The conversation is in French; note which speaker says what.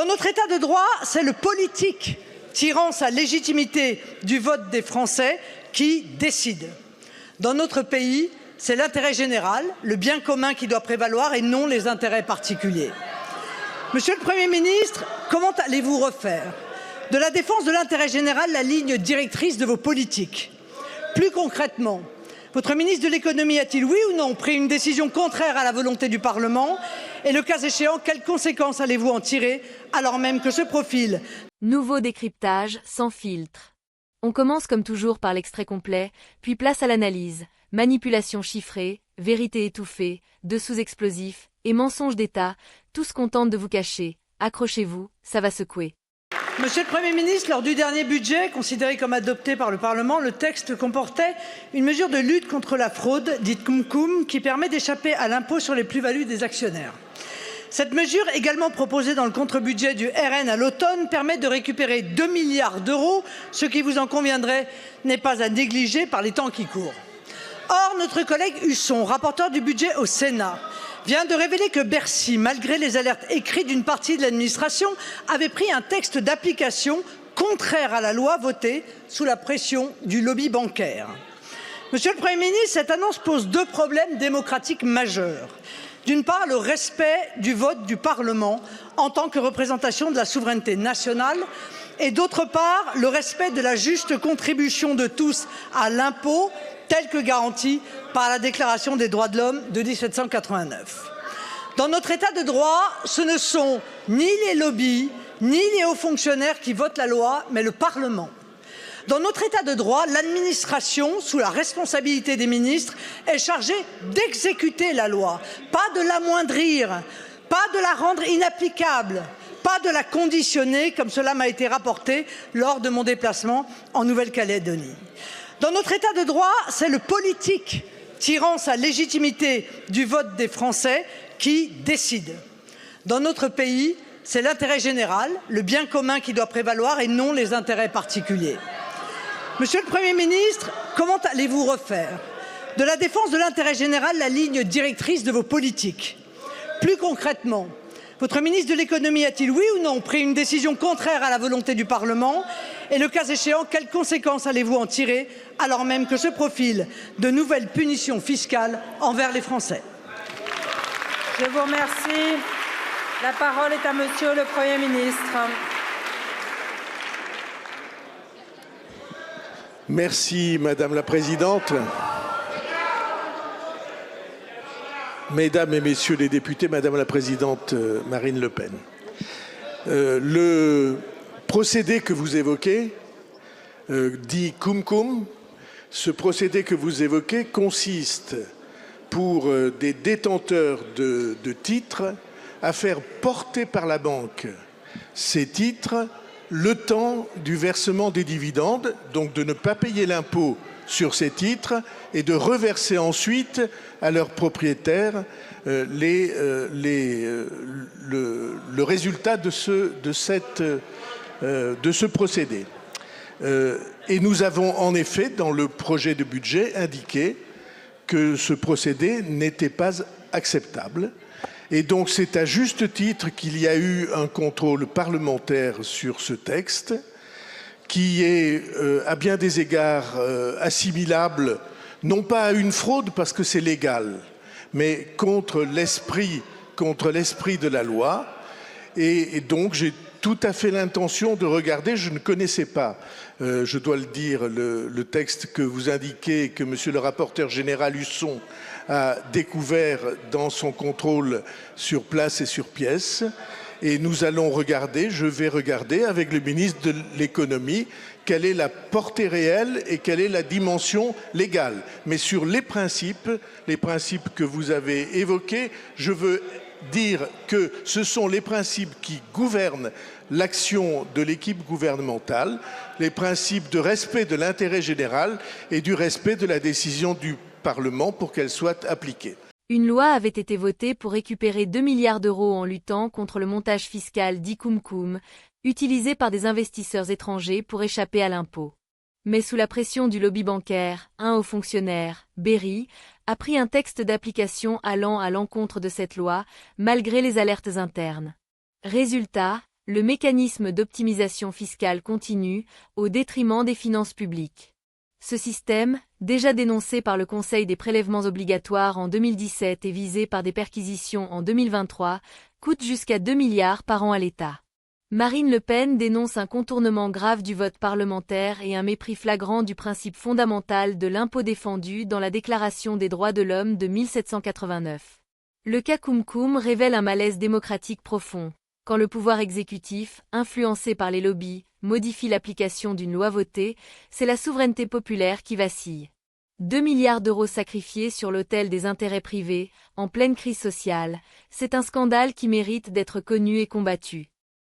Speaker 1: Dans notre État de droit, c'est le politique tirant sa légitimité du vote des Français qui décide. Dans notre pays, c'est l'intérêt général, le bien commun qui doit prévaloir et non les intérêts particuliers. Monsieur le Premier ministre, comment allez-vous refaire de la défense de l'intérêt général la ligne directrice de vos politiques? Plus concrètement, votre ministre de l'économie a-t-il, oui ou non, pris une décision contraire à la volonté du Parlement? Et le cas échéant, quelles conséquences allez-vous en tirer alors même que se profile?
Speaker 2: Nouveau décryptage, sans filtre. On commence comme toujours par l'extrait complet, puis place à l'analyse. Manipulation chiffrée, vérité étouffée, dessous explosifs et mensonges d'État, tout ce qu'on tente de vous cacher. Accrochez-vous, ça va secouer.
Speaker 1: Monsieur le Premier ministre, lors du dernier budget, considéré comme adopté par le Parlement, le texte comportait une mesure de lutte contre la fraude, dite Cumcum, qui permet d'échapper à l'impôt sur les plus-values des actionnaires. Cette mesure, également proposée dans le contre-budget du RN à l'automne, permet de récupérer 2 milliards d'euros, ce qui, vous en conviendrez, n'est pas à négliger par les temps qui courent. Or, notre collègue Husson, rapporteur du budget au Sénat, vient de révéler que Bercy, malgré les alertes écrites d'une partie de l'administration, avait pris un texte d'application contraire à la loi votée sous la pression du lobby bancaire. Monsieur le Premier ministre, cette annonce pose deux problèmes démocratiques majeurs. D'une part, le respect du vote du Parlement en tant que représentation de la souveraineté nationale, et d'autre part, le respect de la juste contribution de tous à l'impôt, tel que garanti par la Déclaration des droits de l'homme de 1789. Dans notre État de droit, ce ne sont ni les lobbies, ni les hauts fonctionnaires qui votent la loi, mais le Parlement. Dans notre État de droit, l'administration, sous la responsabilité des ministres, est chargée d'exécuter la loi, pas de l'amoindrir, pas de la rendre inapplicable, pas de la conditionner, comme cela m'a été rapporté lors de mon déplacement en Nouvelle-Calédonie. Dans notre État de droit, c'est le politique tirant sa légitimité du vote des Français qui décide. Dans notre pays, c'est l'intérêt général, le bien commun qui doit prévaloir et non les intérêts particuliers. Monsieur le Premier ministre, comment allez-vous refaire de la défense de l'intérêt général la ligne directrice de vos politiques? Plus concrètement, votre ministre de l'économie a-t-il, oui ou non, pris une décision contraire à la volonté du Parlement? Et le cas échéant, quelles conséquences allez-vous en tirer alors même que se profilent de nouvelles punitions fiscales envers les Français?
Speaker 3: Je vous remercie. La parole est à Monsieur le Premier ministre.
Speaker 4: Merci Madame la Présidente. Mesdames et Messieurs les députés, Madame la Présidente Marine Le Pen. Le procédé que vous évoquez, dit Cumcum, ce procédé que vous évoquez consiste pour des détenteurs de titres à faire porter par la banque ces titres le temps du versement des dividendes, donc de ne pas payer l'impôt sur ces titres et de reverser ensuite à leurs propriétaires le résultat de ce procédé. Et nous avons en effet, dans le projet de budget, indiqué que ce procédé n'était pas acceptable. Et donc c'est à juste titre qu'il y a eu un contrôle parlementaire sur ce texte, qui est à bien des égards assimilable, non pas à une fraude parce que c'est légal, mais contre l'esprit de la loi. Et donc j'ai tout à fait l'intention de regarder, je ne connaissais pas, je dois le dire, le texte que vous indiquez, que monsieur le rapporteur général Husson a découvert dans son contrôle sur place et sur pièce. Et nous allons regarder, je vais regarder avec le ministre de l'économie quelle est la portée réelle et quelle est la dimension légale. Mais sur les principes que vous avez évoqués, je veux dire que ce sont les principes qui gouvernent l'action de l'équipe gouvernementale, les principes de respect de l'intérêt général et du respect de la décision du Parlement pour qu'elle soit appliquée.
Speaker 2: Une loi avait été votée pour récupérer 2 milliards d'euros en luttant contre le montage fiscal dit Cumcum, utilisé par des investisseurs étrangers pour échapper à l'impôt. Mais sous la pression du lobby bancaire, un haut fonctionnaire, Berry, a pris un texte d'application allant à l'encontre de cette loi, malgré les alertes internes. Résultat, Le mécanisme d'optimisation fiscale continue, au détriment des finances publiques. Ce système, déjà dénoncé par le Conseil des prélèvements obligatoires en 2017 et visé par des perquisitions en 2023, coûte jusqu'à 2 milliards par an à l'État. Marine Le Pen dénonce un contournement grave du vote parlementaire et un mépris flagrant du principe fondamental de l'impôt défendu dans la Déclaration des droits de l'homme de 1789. Le cas Koum révèle un malaise démocratique profond. Quand le pouvoir exécutif, influencé par les lobbies, modifie l'application d'une loi votée, c'est la souveraineté populaire qui vacille. 2 milliards d'euros sacrifiés sur l'autel des intérêts privés, en pleine crise sociale, c'est un scandale qui mérite d'être connu et combattu.